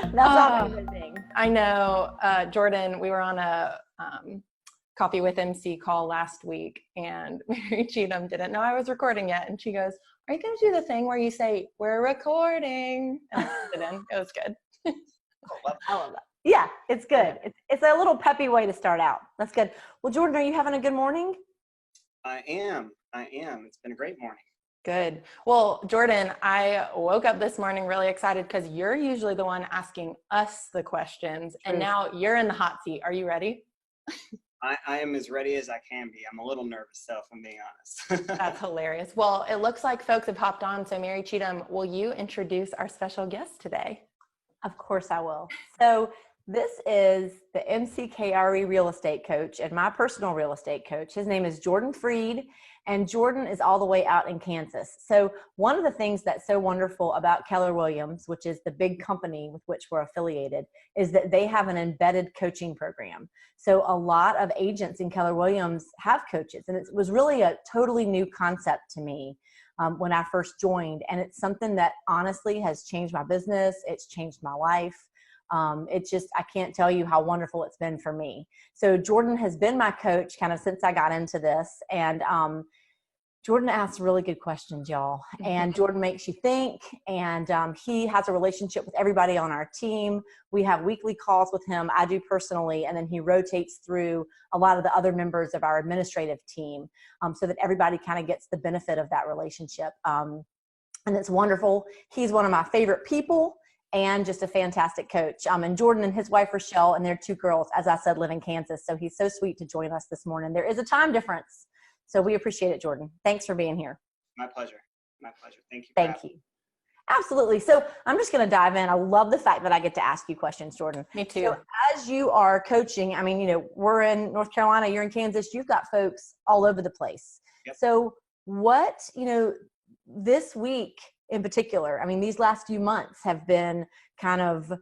That's not amazing. I know, Jordan, we were on a Coffee with MC call last week, and Mary Cheatham didn't know I was recording yet, and she goes, "Are you going to do the thing where you say, 'we're recording'?" And I put it in. It was good. I love that. Yeah, it's good. It's a little peppy way to start out. That's good. Well, Jordan, are you having a good morning? I am. It's been a great morning. Good. Well, Jordan, I woke up this morning really excited because you're usually the one asking us the questions, and now you're in the hot seat. Are you ready? I am as ready as I can be. I'm a little nervous, though, if I'm being honest. That's hilarious. Well, it looks like folks have hopped on. So Mary Cheatham, will you introduce our special guest today? Of course I will. So this is the MCKRE real estate coach and my personal real estate coach. His name is Jordan Freed, and Jordan is all the way out in Kansas. So one of the things that's so wonderful about Keller Williams, which is the big company with which we're affiliated, is that they have an embedded coaching program. So a lot of agents in Keller Williams have coaches, and it was really a totally new concept to me when I first joined. And it's something that honestly has changed my business. It's changed my life. I can't tell you how wonderful it's been for me. So Jordan has been my coach kind of since I got into this. And Jordan asks really good questions, y'all. And Jordan makes you think. And he has a relationship with everybody on our team. We have weekly calls with him. I do personally. And then he rotates through a lot of the other members of our administrative team so that everybody kind of gets the benefit of that relationship. And it's wonderful. He's one of my favorite people and just a fantastic coach. And Jordan and his wife, Rochelle, and their two girls, as I said, live in Kansas. So he's so sweet to join us this morning. There is a time difference. So we appreciate it, Jordan. Thanks for being here. My pleasure. Thank you. Thank you. Absolutely. So I'm just going to dive in. I love the fact that I get to ask you questions, Jordan. Me too. So as you are coaching, I mean, we're in North Carolina, you're in Kansas, you've got folks all over the place. Yep. So what, this week in particular, I mean, these last few months have been kind of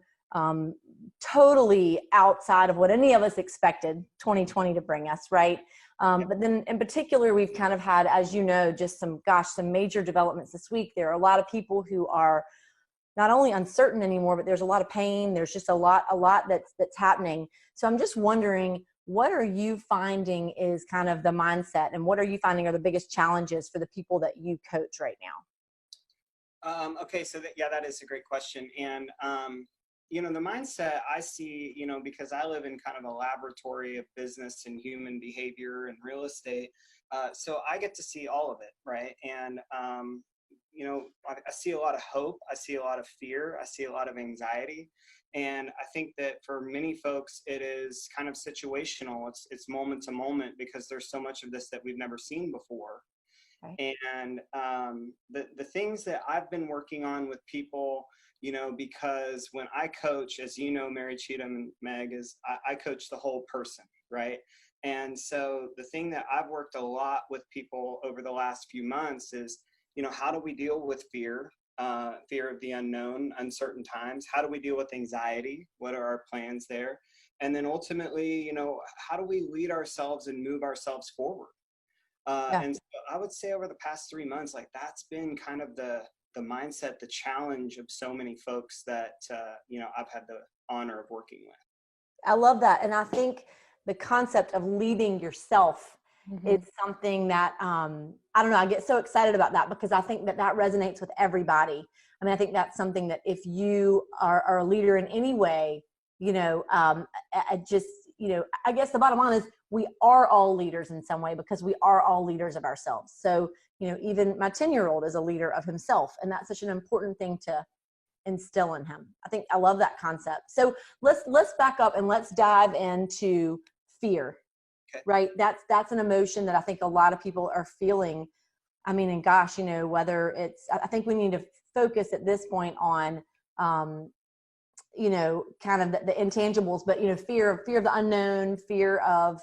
totally outside of what any of us expected 2020 to bring us, right? But then in particular, we've kind of had, as you know, just some major developments this week. There are a lot of people who are not only uncertain anymore, but there's a lot of pain. There's just a lot that's happening. So I'm just wondering, what are you finding is kind of the mindset, and what are you finding are the biggest challenges for the people that you coach right now? Okay, so that is a great question. And, the mindset I see, because I live in kind of a laboratory of business and human behavior and real estate. So I get to see all of it, right? And, I see a lot of hope. I see a lot of fear. I see a lot of anxiety. And I think that for many folks, it is kind of situational. It's moment to moment because there's so much of this that we've never seen before. Okay. And the things that I've been working on with people, because when I coach, as you know, Mary Cheatham and Meg, is I coach the whole person, right? And so the thing that I've worked a lot with people over the last few months is, how do we deal with fear of the unknown, uncertain times? How do we deal with anxiety? What are our plans there? And then ultimately, how do we lead ourselves and move ourselves forward? And so I would say over the past 3 months, that's been kind of the mindset, the challenge of so many folks that, I've had the honor of working with. I love that. And I think the concept of leading yourself is something that, I don't know, I get so excited about that because I think that resonates with everybody. I mean, I think that's something that if you are a leader in any way, I guess the bottom line is we are all leaders in some way because we are all leaders of ourselves. So, even my 10-year-old is a leader of himself, and that's such an important thing to instill in him. I think I love that concept. So let's back up and let's dive into fear. Okay. Right? That's an emotion that I think a lot of people are feeling. I mean, and gosh, whether it's, I think we need to focus at this point on, kind of the intangibles, but, fear of the unknown, fear of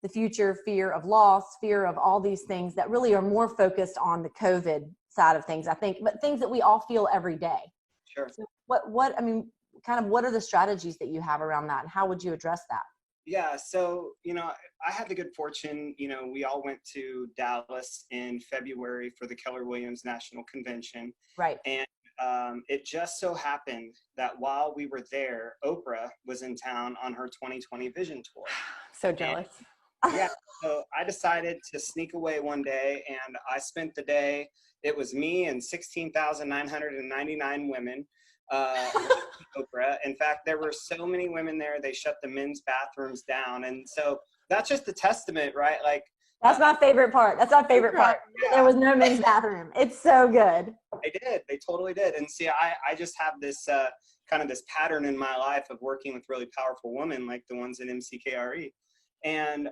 the future, fear of loss, fear of all these things that really are more focused on the COVID side of things, I think, but things that we all feel every day. Sure. So what are the strategies that you have around that, and how would you address that? Yeah. So, I had the good fortune, we all went to Dallas in February for the Keller Williams National Convention. Right. And it just so happened that while we were there, Oprah was in town on her 2020 vision tour. So jealous. Yeah, so I decided to sneak away one day, and I spent the day. It was me and 16,999 women. Oprah. In fact, there were so many women there, they shut the men's bathrooms down. And so that's just a testament, right? Like, That's my favorite part. That's my favorite part. Yeah. There was no men's bathroom. It's so good. They did. They totally did. And see, I just have this kind of this pattern in my life of working with really powerful women like the ones in MCKRE. And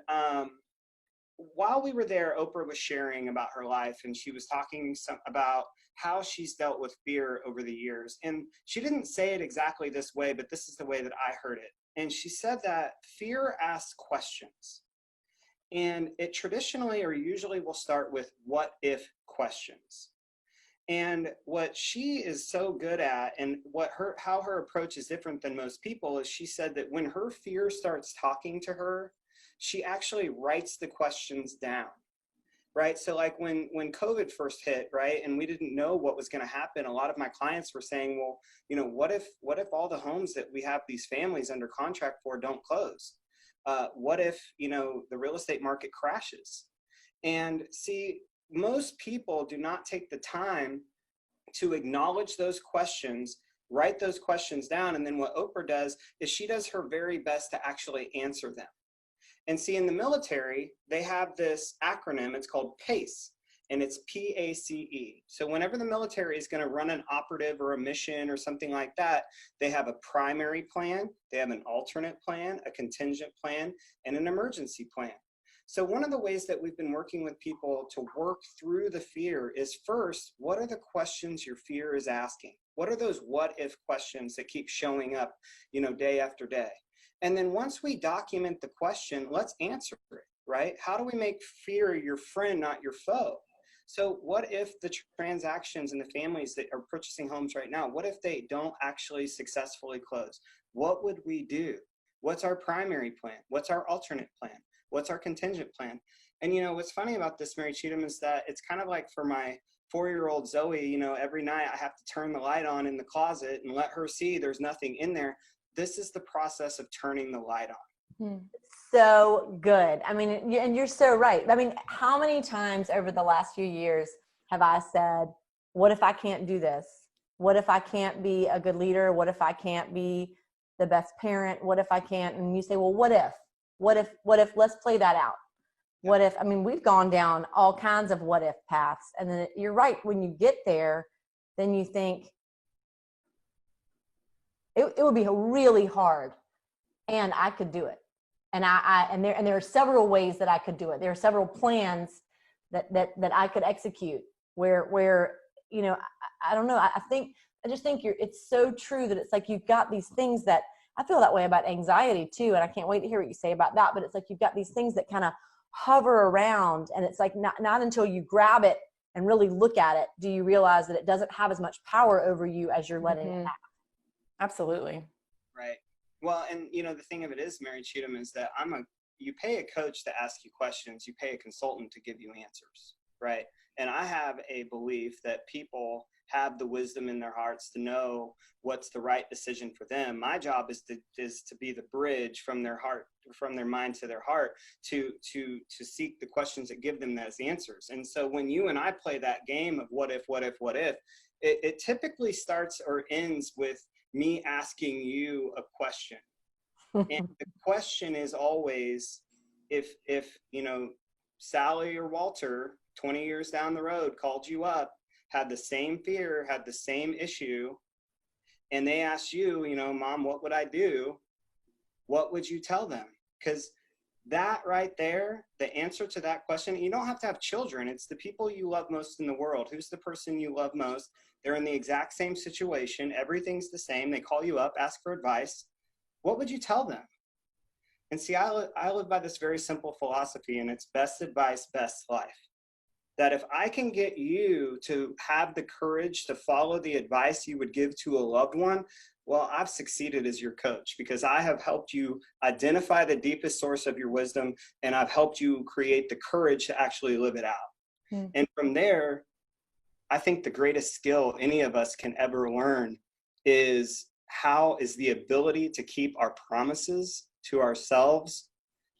while we were there, Oprah was sharing about her life, and she was talking about how she's dealt with fear over the years. And she didn't say it exactly this way, but this is the way that I heard it. And she said that fear asks questions. And it traditionally or usually will start with what if questions. And what she is so good at, and how her approach is different than most people, is she said that when her fear starts talking to her, she actually writes the questions down, right? So like when COVID first hit, right, and we didn't know what was going to happen, a lot of my clients were saying, well, what if all the homes that we have these families under contract for don't close? What if, the real estate market crashes? And see, most people do not take the time to acknowledge those questions, write those questions down. And then what Oprah does is she does her very best to actually answer them. And see, in the military, they have this acronym, it's called PACE, and it's PACE. So whenever the military is going to run an operative or a mission or something like that, they have a primary plan, they have an alternate plan, a contingent plan, and an emergency plan. So one of the ways that we've been working with people to work through the fear is, first, what are the questions your fear is asking? What are those what if questions that keep showing up, day after day? And then once we document the question, let's answer it, right? How do we make fear your friend, not your foe? So what if the transactions and the families that are purchasing homes right now, what if they don't actually successfully close? What would we do? What's our primary plan? What's our alternate plan? What's our contingent plan? And what's funny about this, Mary Cheatham, is that it's kind of like for my 4-year-old Zoe, every night I have to turn the light on in the closet and let her see there's nothing in there. This is the process of turning the light on. So good. I mean, and you're so right. I mean, how many times over the last few years have I said, what if I can't do this? What if I can't be a good leader? What if I can't be the best parent? What if I can't? And you say, well, what if, let's play that out. What if, I mean, we've gone down all kinds of what if paths. And then you're right. When you get there, then you think, it would be really hard, and I could do it. And there are several ways that I could do it. There are several plans that I could execute where I don't know. I just think it's so true that it's like you've got these things that I feel that way about anxiety too. And I can't wait to hear what you say about that. But it's like you've got these things that kind of hover around, and it's like not until you grab it and really look at it do you realize that it doesn't have as much power over you as you're letting it have. Absolutely. Right. Well, and the thing of it is, Mary Cheatham, is that you pay a coach to ask you questions, you pay a consultant to give you answers, right? And I have a belief that people have the wisdom in their hearts to know what's the right decision for them. My job is to be the bridge from their heart, from their mind to their heart, to seek the questions that give them those answers. And so when you and I play that game of what if, it typically starts or ends with me asking you a question. And the question is always, if Sally or Walter 20 years down the road called you up, had the same fear, had the same issue, and they asked you, Mom, what would I do? What would you tell them? Because that right there, the answer to that question, you don't have to have children. It's the people you love most in the world. Who's the person you love most? They're in the exact same situation. Everything's the same. They call you up, ask for advice. What would you tell them? And see, I live by this very simple philosophy, and it's best advice, best life. That if I can get you to have the courage to follow the advice you would give to a loved one, well, I've succeeded as your coach, because I have helped you identify the deepest source of your wisdom, and I've helped you create the courage to actually live it out. And from there, I think the greatest skill any of us can ever learn is the ability to keep our promises to ourselves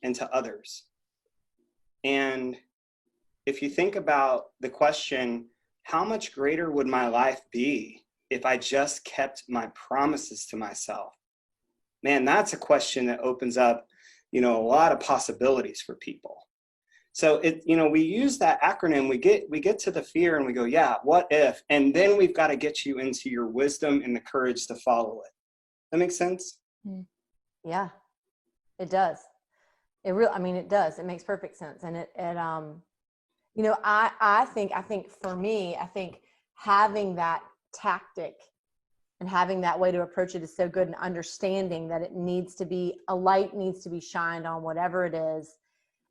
and to others. And if you think about the question, how much greater would my life be if I just kept my promises to myself? Man, that's a question that opens up, a lot of possibilities for people. So we use that acronym, we get to the fear and we go, yeah, what if? And then we've got to get you into your wisdom and the courage to follow it. That makes sense? Yeah, it does. It does. It makes perfect sense. And I think for me, having that tactic and having that way to approach it is so good, and understanding that a light needs to be shined on whatever it is.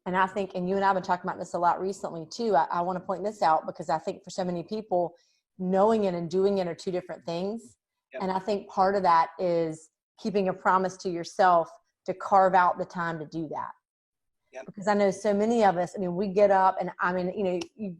And I think, and you and I have been talking about this a lot recently too. I want to point this out because I think for so many people, knowing it and doing it are two different things. Yep. And I think part of that is keeping a promise to yourself to carve out the time to do that. Yep. Because I know so many of us, we get up and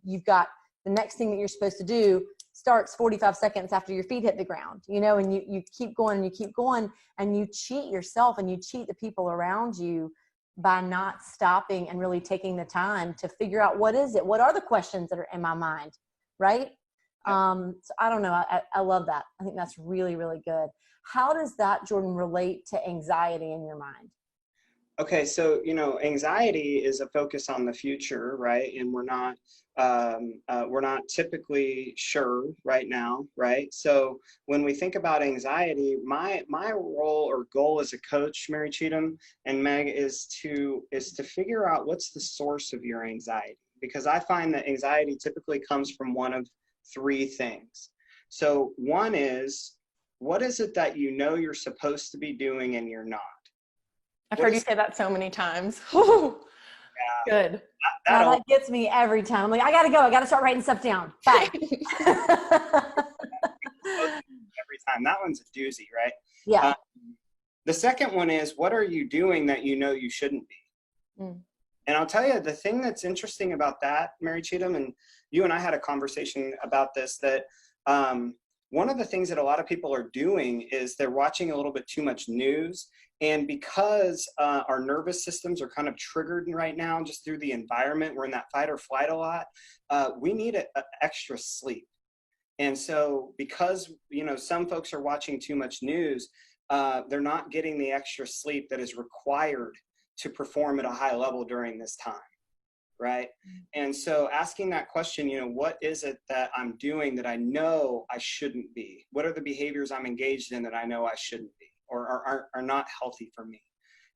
you've got the next thing that you're supposed to do starts 45 seconds after your feet hit the ground, and you keep going and you keep going, and you cheat yourself and you cheat the people around you by not stopping and really taking the time to figure out what are the questions that are in my mind, right? So I don't know. I love that. I think that's really, really good. How does that, Jordan, relate to anxiety in your mind? Okay, so anxiety is a focus on the future, right? And we're not typically sure right now, right? So when we think about anxiety, my role or goal as a coach, Mary Cheatham and Meg, is to figure out what's the source of your anxiety, because I find that anxiety typically comes from one of three things. So one is, what is it that you're supposed to be doing and you're not? I've heard you say that so many times. Yeah. Good. That gets me every time. I'm like, I got to go. I got to start writing stuff down. Bye. Every time. That one's a doozy, right? Yeah. The second one is, what are you doing that you shouldn't be? And I'll tell you, the thing that's interesting about that, Mary Cheatham, and you and I had a conversation about this, that one of the things that a lot of people are doing is they're watching a little bit too much news. And because our nervous systems are kind of triggered right now just through the environment, we're in that fight or flight a lot, we need extra sleep. And so because, some folks are watching too much news, they're not getting the extra sleep that is required to perform at a high level during this time, right? And so asking that question, what is it that I'm doing that I know I shouldn't be? What are the behaviors I'm engaged in that I know I shouldn't be, or are not healthy for me?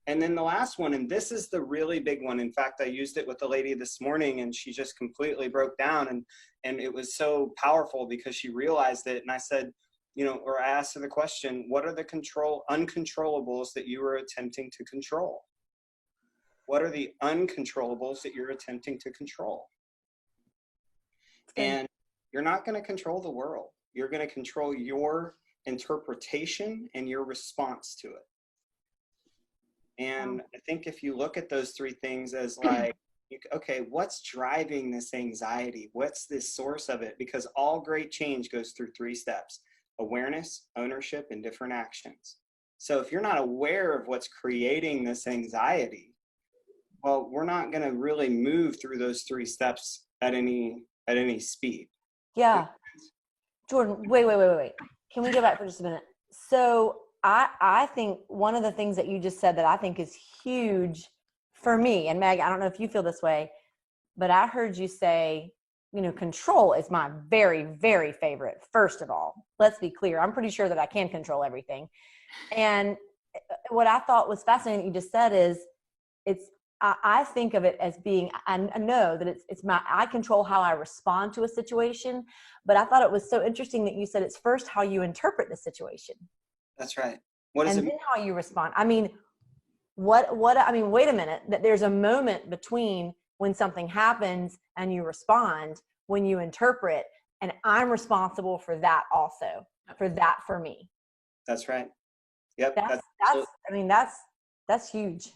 And then the last one, and this is the really big one. In fact, I used it with a lady this morning and she just completely broke down, and it was so powerful because she realized it. And I said, or I asked her the question, what are the uncontrollables that you are attempting to control? What are the uncontrollables that you're attempting to control? And you're not going to control the world. You're going to control your interpretation and your response to it. And I think if you look at those three things as like, okay, what's driving this anxiety? What's the source of it? Because all great change goes through three steps: awareness, ownership, and different actions. So if you're not aware of what's creating this anxiety, well, we're not going to really move through those three steps at any speed. Yeah. Jordan, wait. Can we go back for just a minute? So I think one of the things that you just said that I think is huge for me, and Meg, I don't know if you feel this way, but I heard you say, control is my very, very favorite. First of all, let's be clear. I'm pretty sure that I can control everything. And what I thought was fascinating that you just said is I think of it as being, I know that I control how I respond to a situation, but I thought it was so interesting that you said it's first how you interpret the situation. That's right. What does it mean? And then how you respond. Wait a minute, that there's a moment between when something happens and you respond, when you interpret, and I'm responsible for that also, for me. That's right. Yep. That's huge.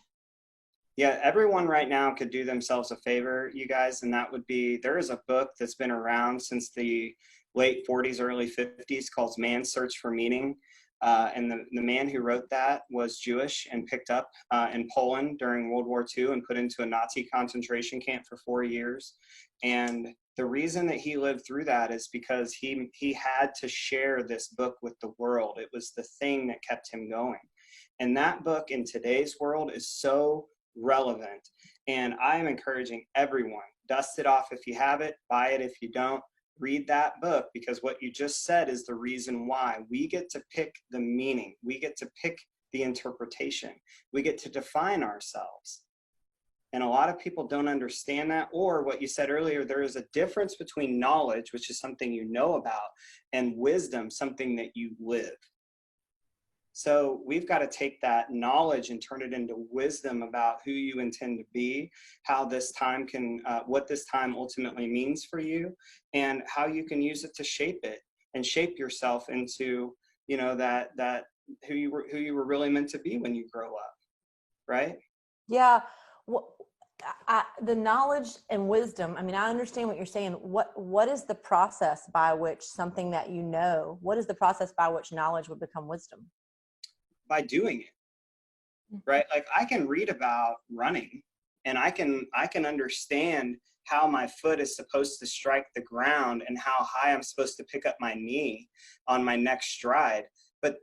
Yeah, everyone right now could do themselves a favor, you guys, and that would be, there is a book that's been around since the late 40s, early 50s called Man's Search for Meaning. And the man who wrote that was Jewish and picked up in Poland during World War II and put into a Nazi concentration camp for 4 years. And the reason that he lived through that is because he had to share this book with the world. It was the thing that kept him going. And that book in today's world is so relevant. And I am encouraging everyone, dust it off if you have it, buy it if you don't, read that book, because what you just said is the reason why. We get to pick the meaning. We get to pick the interpretation. We get to define ourselves. And a lot of people don't understand that, or what you said earlier, there is a difference between knowledge, which is something you know about, and wisdom, something that you live. So we've got to take that knowledge and turn it into wisdom about who you intend to be, how this time can, what this time ultimately means for you, and how you can use it to shape it and shape yourself into, you know, that who you were really meant to be when you grow up, right? Yeah. The knowledge and wisdom, I mean, I understand what you're saying. What is the process by which something that you know, what is the process by which knowledge would become wisdom? By doing it, right? Like I can read about running and I can understand how my foot is supposed to strike the ground and how high I'm supposed to pick up my knee on my next stride. But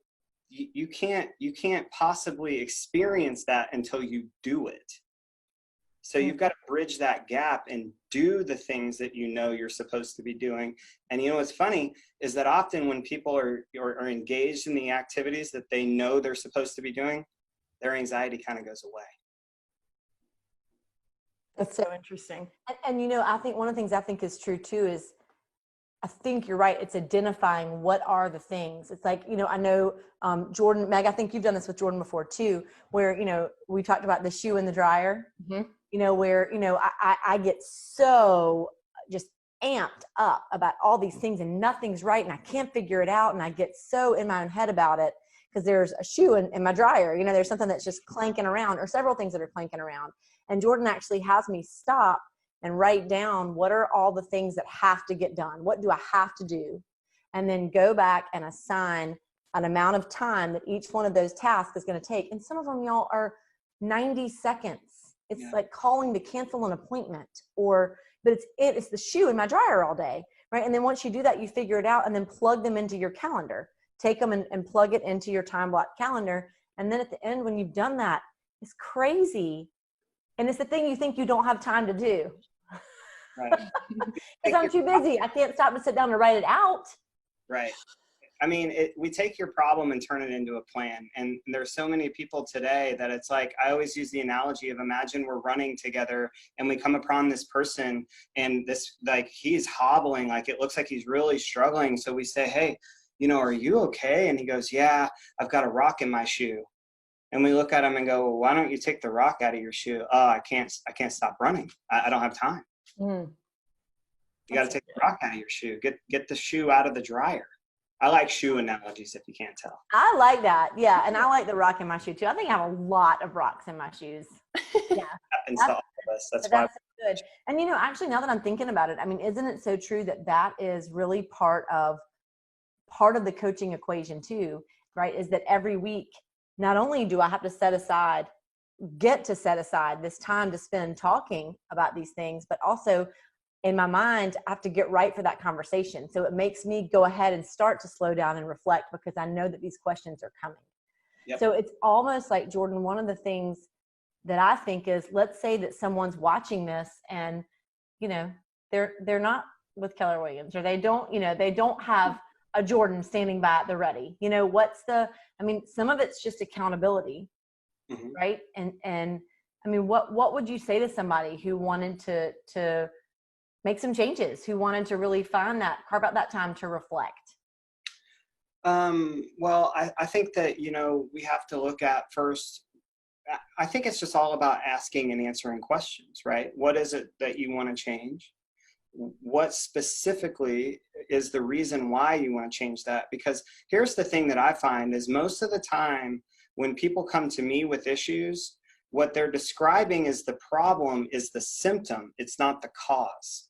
you can't possibly experience that until you do it. So you've got to bridge that gap and do the things that you know you're supposed to be doing. And you know what's funny is that often when people are engaged in the activities that they know they're supposed to be doing, their anxiety kind of goes away. That's so interesting. And you know, I think one of the things I think is true too is, I think you're right. It's identifying what are the things. It's like, you know, I know Jordan, Meg, I think you've done this with Jordan before too, where, you know, we talked about the shoe in the dryer, you know, where, you know, I get so just amped up about all these things and nothing's right and I can't figure it out. And I get so in my own head about it because there's a shoe in my dryer, you know, there's something that's just clanking around or several things that are clanking around. And Jordan actually has me stop and write down what are all the things that have to get done. What do I have to do? And then go back and assign an amount of time that each one of those tasks is going to take. And some of them, y'all, are 90 seconds. It's like calling to cancel an appointment, but it's the shoe in my dryer all day, right? And then once you do that, you figure it out and then plug them into your calendar. Take them and plug it into your time block calendar. And then at the end, when you've done that, it's crazy. And it's the thing you think you don't have time to do. Right. Because I'm too busy. I can't stop to sit down and write it out. Right. I mean, we take your problem and turn it into a plan. And there's so many people today that it's like, I always use the analogy of imagine we're running together and we come upon this person and this, like, he's hobbling, like it looks like he's really struggling. So we say, hey, you know, are you okay? And he goes, yeah, I've got a rock in my shoe. And we look at him and go, well, why don't you take the rock out of your shoe? Oh, I can't stop running. I don't have time. You got to take the rock out of your shoe. Get the shoe out of the dryer. I like shoe analogies if you can't tell. I like that. Yeah. And I like the rock in my shoe too. I think I have a lot of rocks in my shoes. Yeah. Happens to all of us. That's why. That's so good. And you know, actually now that I'm thinking about it, I mean, isn't it so true that is really part of the coaching equation too, right? Is that every week, not only do I have to get to set aside this time to spend talking about these things, but also in my mind, I have to get right for that conversation. So it makes me go ahead and start to slow down and reflect because I know that these questions are coming. Yep. So it's almost like, Jordan, one of the things that I think is, let's say that someone's watching this and, you know, they're not with Keller Williams, or they don't have a Jordan standing by at the ready. You know, some of it's just accountability, right? And I mean, what would you say to somebody who wanted to make some changes, who wanted to really carve out that time to reflect? Well, I think that, you know, we have to look at first, I think it's just all about asking and answering questions, right? What is it that you want to change? What specifically is the reason why you want to change that? Because here's the thing that I find is most of the time when people come to me with issues, what they're describing as the problem is the symptom. It's not the cause.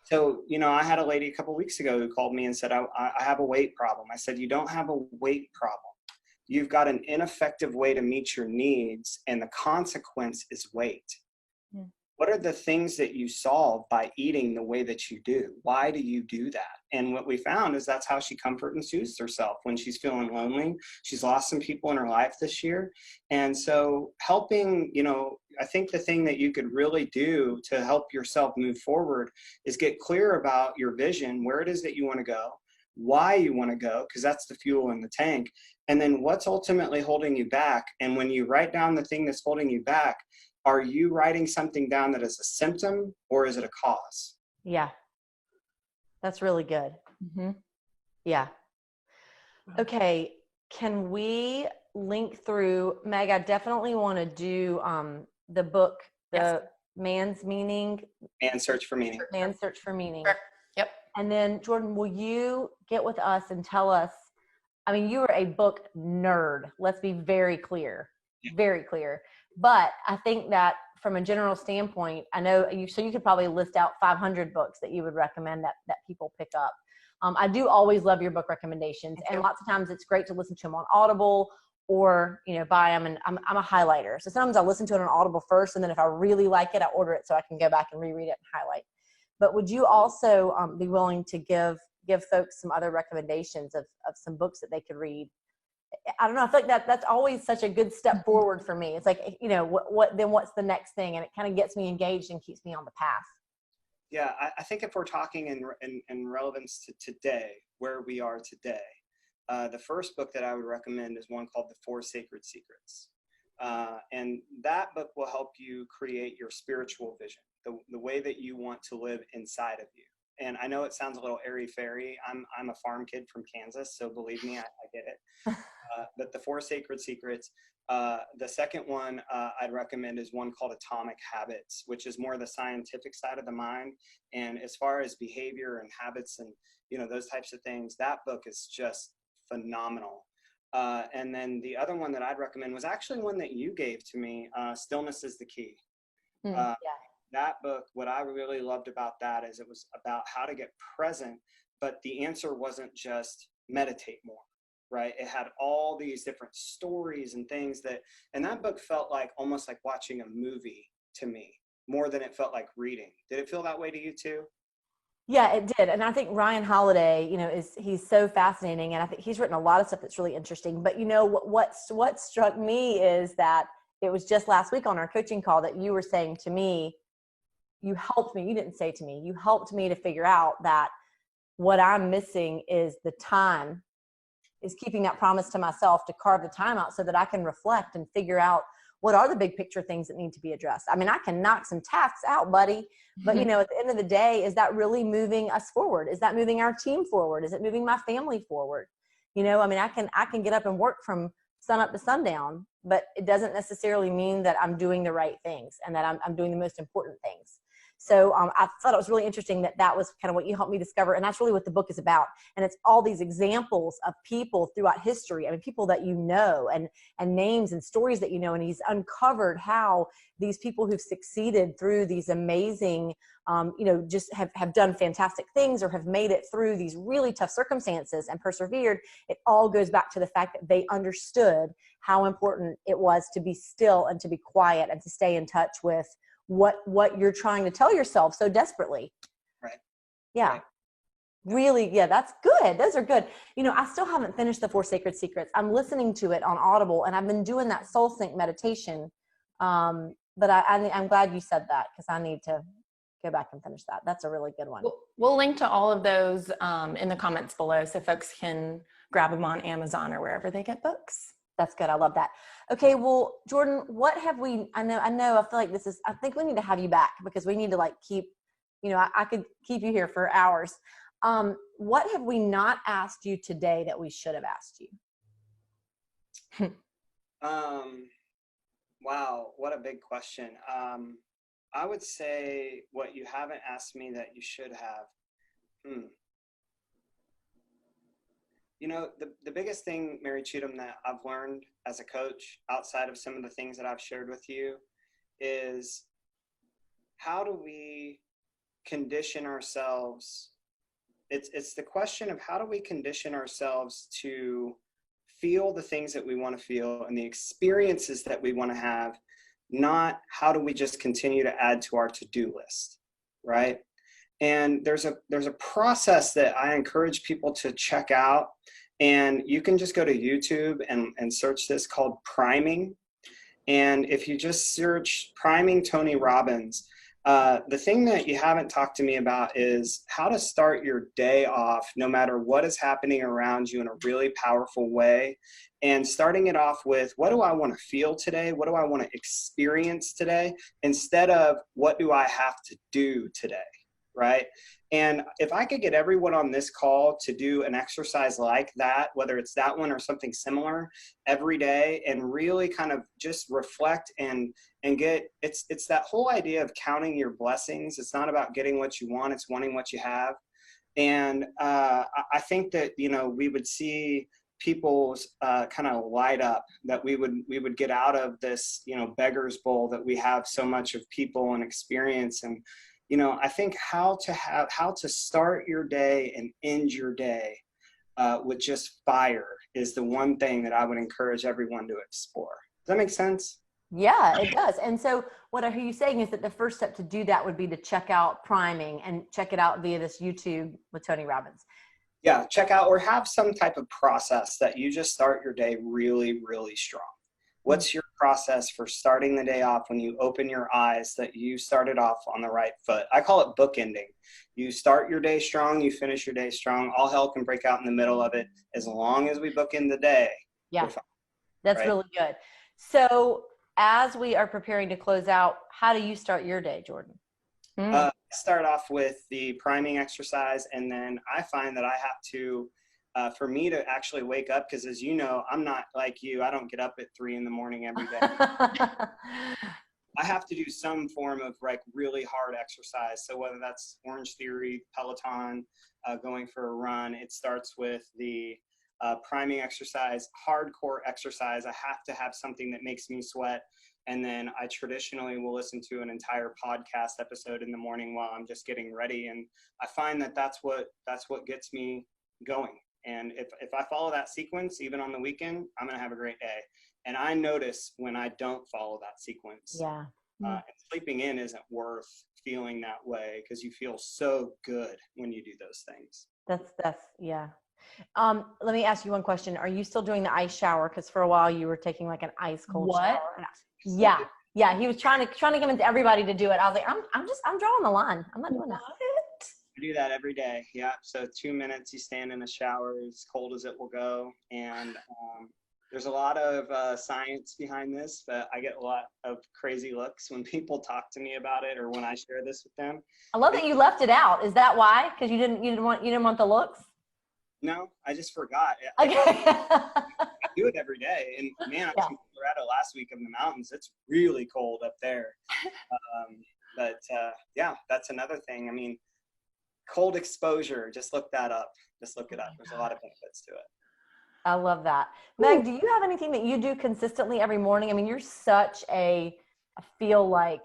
So, I had a lady a couple weeks ago who called me and said, I have a weight problem. I said, you don't have a weight problem. You've got an ineffective way to meet your needs, and the consequence is weight. Yeah. What are the things that you solve by eating the way that you do? Why do you do that? And what we found is that's how she comforts and soothes herself when she's feeling lonely. She's lost some people in her life this year. And so helping, I think the thing that you could really do to help yourself move forward is get clear about your vision, where it is that you want to go, why you want to go, because that's the fuel in the tank, and then what's ultimately holding you back. And when you write down the thing that's holding you back, are you writing something down that is a symptom, or is it a cause? Yeah. That's really good. Mm-hmm. Yeah. Okay. Can we link through, Meg? I definitely want to do the book, the Man's Meaning. Man's Search for Meaning. Man's Search for Meaning. Sure. Yep. And then Jordan, will you get with us and tell us, I mean, you are a book nerd. Let's be very clear, very clear. But I think that from a general standpoint, I know you could probably list out 500 books that you would recommend that people pick up. I do always love your book recommendations, and lots of times it's great to listen to them on Audible or, buy them. And I'm a highlighter. So sometimes I listen to it on Audible first, and then if I really like it, I order it so I can go back and reread it and highlight. But would you also be willing to give folks some other recommendations of some books that they could read? I don't know. I feel like that's always such a good step forward for me. It's like, what's the next thing? And it kind of gets me engaged and keeps me on the path. Yeah, I think if we're talking in relevance to today, where we are today, the first book that I would recommend is one called The 4 Sacred Secrets. And that book will help you create your spiritual vision, the way that you want to live inside of you. And I know it sounds a little airy-fairy. I'm a farm kid from Kansas, so believe me, I get it. But The 4 Sacred Secrets. The second one I'd recommend is one called Atomic Habits, which is more the scientific side of the mind. And as far as behavior and habits and, those types of things, that book is just phenomenal. And then the other one that I'd recommend was actually one that you gave to me, Stillness is the Key. Yeah. That book, what I really loved about that is it was about how to get present, but the answer wasn't just meditate more, right? It had all these different stories and things and that book felt like almost like watching a movie to me, more than it felt like reading. Did it feel that way to you too? Yeah, it did. And I think Ryan Holiday, he's so fascinating. And I think he's written a lot of stuff that's really interesting. But what struck me is that it was just last week on our coaching call that you were saying to me, you helped me. You didn't say to me, you helped me to figure out that what I'm missing is the time, is keeping that promise to myself to carve the time out so that I can reflect and figure out what are the big picture things that need to be addressed. I mean, I can knock some tasks out, buddy, but at the end of the day, is that really moving us forward? Is that moving our team forward? Is it moving my family forward? I can get up and work from sun up to sundown, but it doesn't necessarily mean that I'm doing the right things and that I'm doing the most important things. So I thought it was really interesting that was kind of what you helped me discover. And that's really what the book is about. And it's all these examples of people throughout history. I mean, people that and names and stories that and he's uncovered how these people who've succeeded through these amazing, just have done fantastic things or have made it through these really tough circumstances and persevered. It all goes back to the fact that they understood how important it was to be still and to be quiet and to stay in touch with what you're trying to tell yourself so desperately. Right. Yeah. Right. Really. Yeah, that's good. Those are good. I still haven't finished the 4 Sacred Secrets. I'm listening to it on Audible and I've been doing that soul sync meditation. But I'm glad you said that because I need to go back and finish that. That's a really good one. We'll link to all of those in the comments below so folks can grab them on Amazon or wherever they get books. That's good. I love that. Okay. Well, Jordan, what have I feel like I think we need to have you back because we need to keep, I could keep you here for hours. What have we not asked you today that we should have asked you? Wow. What a big question. I would say what you haven't asked me that you should have. The biggest thing, Mary Cheatham, that I've learned as a coach, outside of some of the things that I've shared with you, is how do we condition ourselves? It's the question of how do we condition ourselves to feel the things that we want to feel and the experiences that we want to have, not how do we just continue to add to our to-do list, right? And there's a process that I encourage people to check out, and you can just go to YouTube and search this, called priming. And if you just search priming Tony Robbins, the thing that you haven't talked to me about is how to start your day off, no matter what is happening around you, in a really powerful way. And starting it off with, what do I want to feel today? What do I want to experience today? Instead of, what do I have to do today? Right? And if I could get everyone on this call to do an exercise like that, whether it's that one or something similar, every day, and really kind of just reflect and get, it's that whole idea of counting your blessings. It's not about getting what you want, it's wanting what you have. And I think that, we would see people's kind of light up, that we would get out of this, beggar's bowl that we have so much of people and experience. And I think how to start your day and end your day with just fire is the one thing that I would encourage everyone to explore. Does that make sense? Yeah, it does. And so what I hear you saying is that the first step to do that would be to check out priming and check it out via this YouTube with Tony Robbins. Yeah, check out, or have some type of process that you just start your day really, really strong. What's your process for starting the day off when you open your eyes, that you started off on the right foot? I call it bookending. You start your day strong, you finish your day strong. All hell can break out in the middle of it. As long as we bookend the day, yeah, we're fine, that's right? really good. So as we are preparing to close out, how do you start your day, Jordan? Start off with the priming exercise, and then I find that I have to, for me to actually wake up, because as you know, I'm not like you. I don't get up at 3 a.m. every day. I have to do some form of really hard exercise. So whether that's Orange Theory, Peloton, going for a run, it starts with the priming exercise, hardcore exercise. I have to have something that makes me sweat. And then I traditionally will listen to an entire podcast episode in the morning while I'm just getting ready. And I find that that's what gets me going. And if I follow that sequence, even on the weekend, I'm going to have a great day. And I notice when I don't follow that sequence. Yeah. And sleeping in isn't worth feeling that way, because you feel so good when you do those things. That's yeah. Let me ask you one question. Are you still doing the ice shower? Because for a while you were taking an ice cold shower. Yeah. He was trying to convince everybody to do it. I was like, I'm drawing the line. I'm not doing that. I do that every day. Yeah. So 2 minutes, you stand in the shower, as cold as it will go. And there's a lot of science behind this, but I get a lot of crazy looks when people talk to me about it, or when I share this with them. I love that you left it out. Is that why? Because you didn't want the looks? No, I just forgot. Okay. I do it every day. And man, I was in Colorado last week in the mountains. It's really cold up there. But that's another thing. I mean, cold exposure, just look that up. Just look it up. There's a lot of benefits to it. I love that. Meg, do you have anything that you do consistently every morning? I mean, you're such I feel like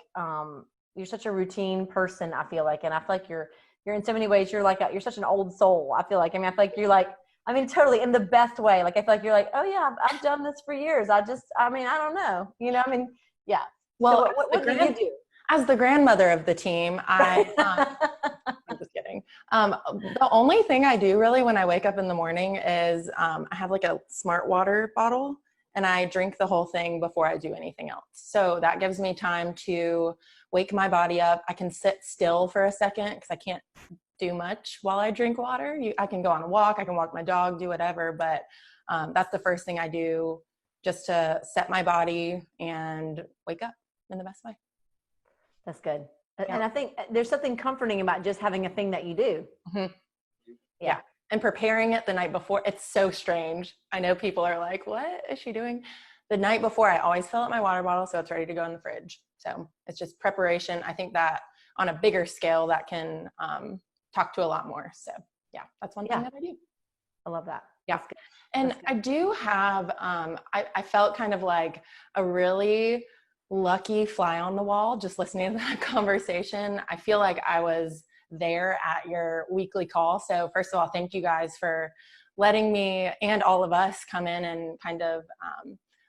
you're such a routine person, I feel like. And I feel like you're in so many ways, you're such an old soul, I feel like. I mean, I feel like you're totally in the best way. I feel like you're oh yeah, I've done this for years. I don't know. Yeah. Well, so what do you do? As the grandmother of the team, I'm just kidding. The only thing I do really when I wake up in the morning is I have a smart water bottle, and I drink the whole thing before I do anything else. So that gives me time to wake my body up. I can sit still for a second because I can't do much while I drink water. I can go on a walk, I can walk my dog, do whatever, but that's the first thing I do, just to set my body and wake up in the best way. That's good. Yeah. And I think there's something comforting about just having a thing that you do. Mm-hmm. Yeah. And preparing it the night before, it's so strange. I know people are like, what is she doing? The night before, I always fill up my water bottle so it's ready to go in the fridge. So it's just preparation. I think that on a bigger scale, that can talk to a lot more. So yeah, that's one thing that I do. I love that. Yeah. And I do have, I felt kind of like a really lucky fly on the wall just listening to that conversation. I feel like I was there at your weekly call. So first of all, thank you guys for letting me and all of us come in and kind of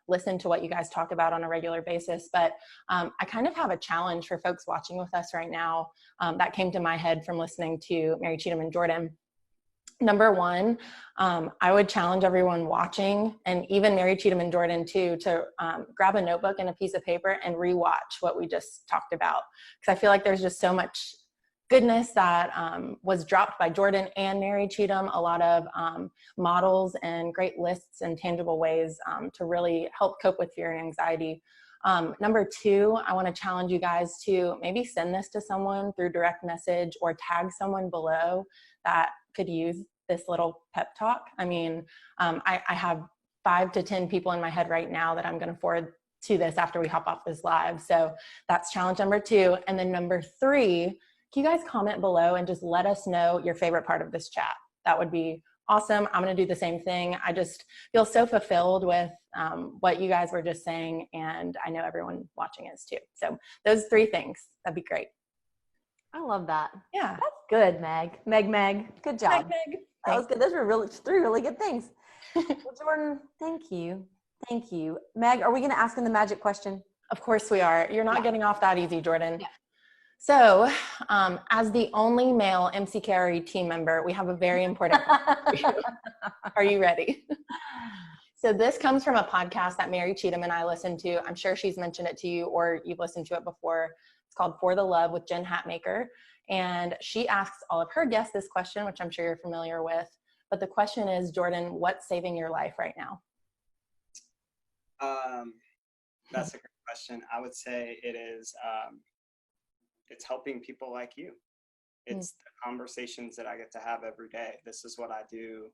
listen to what you guys talk about on a regular basis. But I kind of have a challenge for folks watching with us right now that came to my head from listening to Mary Cheatham and Jordan. Number one, I would challenge everyone watching, and even Mary Cheatham and Jordan too, to grab a notebook and a piece of paper and rewatch what we just talked about. Because I feel like there's just so much goodness that was dropped by Jordan and Mary Cheatham, a lot of models and great lists and tangible ways to really help cope with fear and anxiety. Number two, I want to challenge you guys to maybe send this to someone through direct message or tag someone below that could use this little pep talk. I mean, I have 5 to 10 people in my head right now that I'm going to forward to this after we hop off this live. So that's challenge number 2. And then number 3, can you guys comment below and just let us know your favorite part of this chat? That would be awesome. I'm going to do the same thing. I just feel so fulfilled with what you guys were just saying, and I know everyone watching is too. So those 3 things, that'd be great. I love that. Yeah. That's good, Meg. Meg. Good job. Meg. That was good. Those were really 3 really good things. Well, Jordan, thank you. Thank you. Meg, are we going to ask him the magic question? Of course we are. You're not getting off that easy, Jordan. Yeah. So, as the only male MCKRE team member, we have a very important question for you. Are you ready? So this comes from a podcast that Mary Cheatham and I listened to. I'm sure she's mentioned it to you or you've listened to it before. It's called For the Love with Jen Hatmaker. And she asks all of her guests this question, which I'm sure you're familiar with. But the question is, Jordan, what's saving your life right now? That's a great question. I would say it is, it's helping people like you. It's the conversations that I get to have every day. This is what I do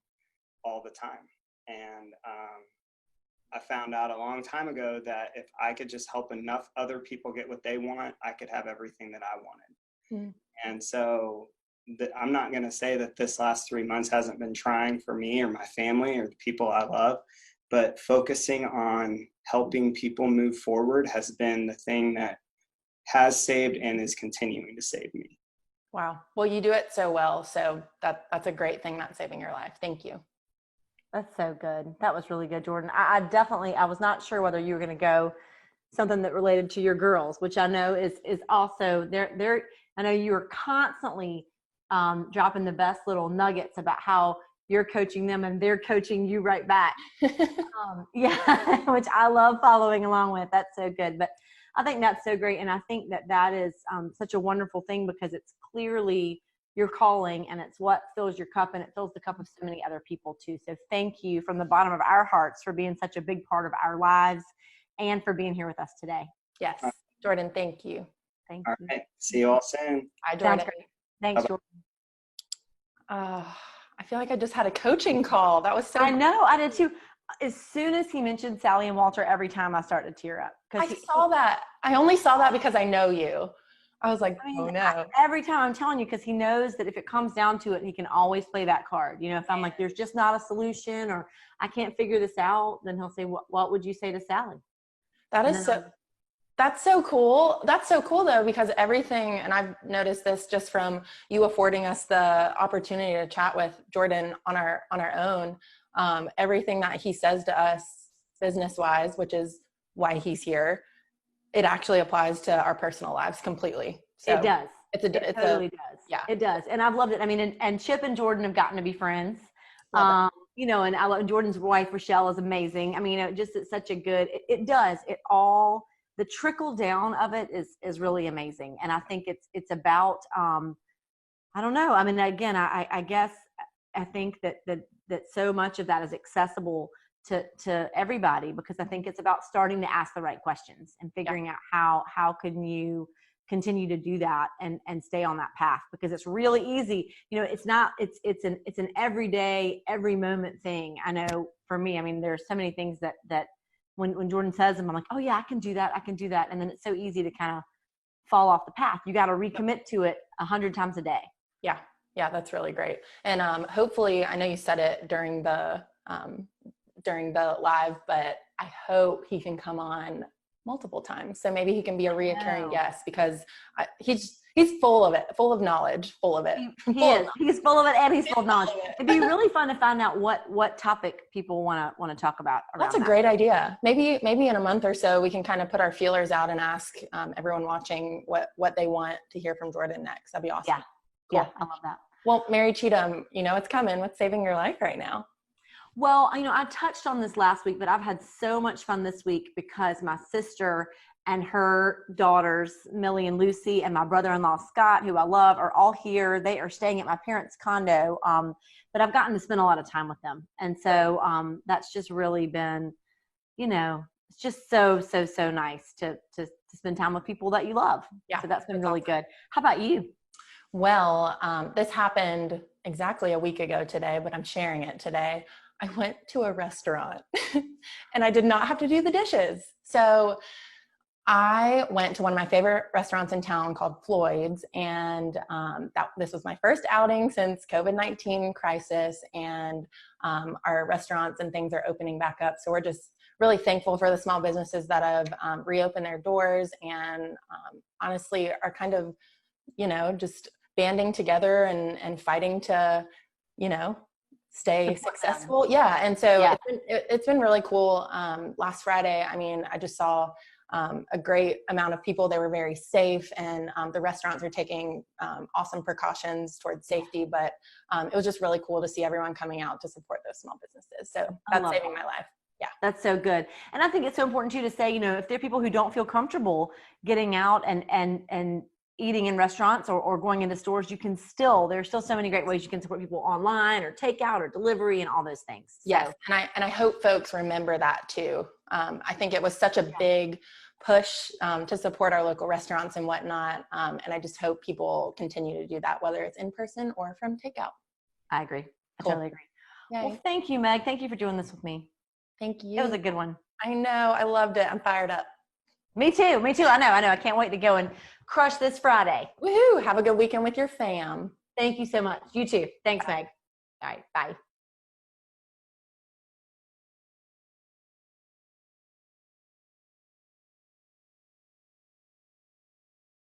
all the time. And I found out a long time ago that if I could just help enough other people get what they want, I could have everything that I wanted. And so I'm not going to say that this last 3 months hasn't been trying for me or my family or the people I love, but focusing on helping people move forward has been the thing that has saved and is continuing to save me. Wow. Well, you do it so well. So that's a great thing that's saving your life. Thank you. That's so good. That was really good, Jordan. I was not sure whether you were going to go something that related to your girls, which I know is also I know you are constantly dropping the best little nuggets about how you're coaching them and they're coaching you right back. Yeah, which I love following along with. That's so good. But I think that's so great. And I think that is such a wonderful thing because it's clearly your calling and it's what fills your cup and it fills the cup of so many other people too. So thank you from the bottom of our hearts for being such a big part of our lives and for being here with us today. Yes. Jordan, thank you. Thank All you. right. See you all soon. Bye, Jordan. Sounds great. Thanks, Bye-bye. Jordan. I feel like I just had a coaching call. That was so I know, I did too. As soon as he mentioned Sally and Walter, every time I started to tear up. I saw that. I only saw that because I know you. I was like, oh no. Every time I'm telling you, because he knows that if it comes down to it, he can always play that card. You know, if I'm like, there's just not a solution or I can't figure this out, then he'll say, what would you say to Sally? That's so cool. That's so cool though, because everything, and I've noticed this just from you affording us the opportunity to chat with Jordan on our own, everything that he says to us business-wise, which is why he's here, it actually applies to our personal lives completely. So it does. It totally does. Yeah, it does. And I've loved it. I mean, and Chip and Jordan have gotten to be friends. You know, and I love Jordan's wife, Rochelle, is amazing. I mean, it's such a good, it does. The trickle down of it is really amazing. And I think it's about, I don't know. I mean, again, I guess I think that so much of that is accessible to everybody, because I think it's about starting to ask the right questions and figuring out how can you continue to do that and stay on that path, because it's really easy. You know, it's an everyday, every moment thing. I know for me, I mean, there's so many things that when Jordan says them, I'm like, oh yeah, I can do that. And then it's so easy to kind of fall off the path. You got to recommit to it 100 times a day. Yeah. Yeah. That's really great. And hopefully, I know you said it during the during the live, but I hope he can come on multiple times. So maybe he can be a reoccurring guest, because he's full of it, full of knowledge, full of it. He is. He's full of it, and he's full of knowledge. It'd be really fun to find out what topic people want to talk about. That's a great idea. Maybe in a month or so we can kind of put our feelers out and ask everyone watching what they want to hear from Jordan next. That'd be awesome. Yeah. Cool. Yeah, I love that. Well, Mary Cheatham, it's coming. What's saving your life right now? Well, I touched on this last week, but I've had so much fun this week because my sister and her daughters, Millie and Lucy, and my brother-in-law, Scott, who I love, are all here. They are staying at my parents' condo, but I've gotten to spend a lot of time with them. And so that's just really been, it's just so nice to spend time with people that you love. Yeah, so that's been really good. How about you? Well, this happened exactly a week ago today, but I'm sharing it today. I went to a restaurant and I did not have to do the dishes. So I went to one of my favorite restaurants in town called Floyd's, and this was my first outing since COVID-19 crisis, and our restaurants and things are opening back up. So we're just really thankful for the small businesses that have reopened their doors and honestly are kind of, just banding together and fighting to, stay successful. Yeah. And so it's been really cool. Last Friday, I just saw a great amount of people. They were very safe, and the restaurants are taking awesome precautions towards safety, but it was just really cool to see everyone coming out to support those small businesses. So that's saving my life. Yeah. That's so good. And I think it's so important too to say, if there are people who don't feel comfortable getting out and eating in restaurants or going into stores, there's still so many great ways you can support people online or takeout or delivery and all those things. Yes. And I hope folks remember that too. I think it was such a big push to support our local restaurants and whatnot. And I just hope people continue to do that, whether it's in person or from takeout. I agree. Cool. I totally agree. Yay. Well, thank you, Meg. Thank you for doing this with me. Thank you. It was a good one. I know. I loved it. I'm fired up. Me too. I know. I can't wait to go and crush this Friday. Woohoo. Have a good weekend with your fam. Thank you so much. You too. Thanks, Meg. All right. Bye.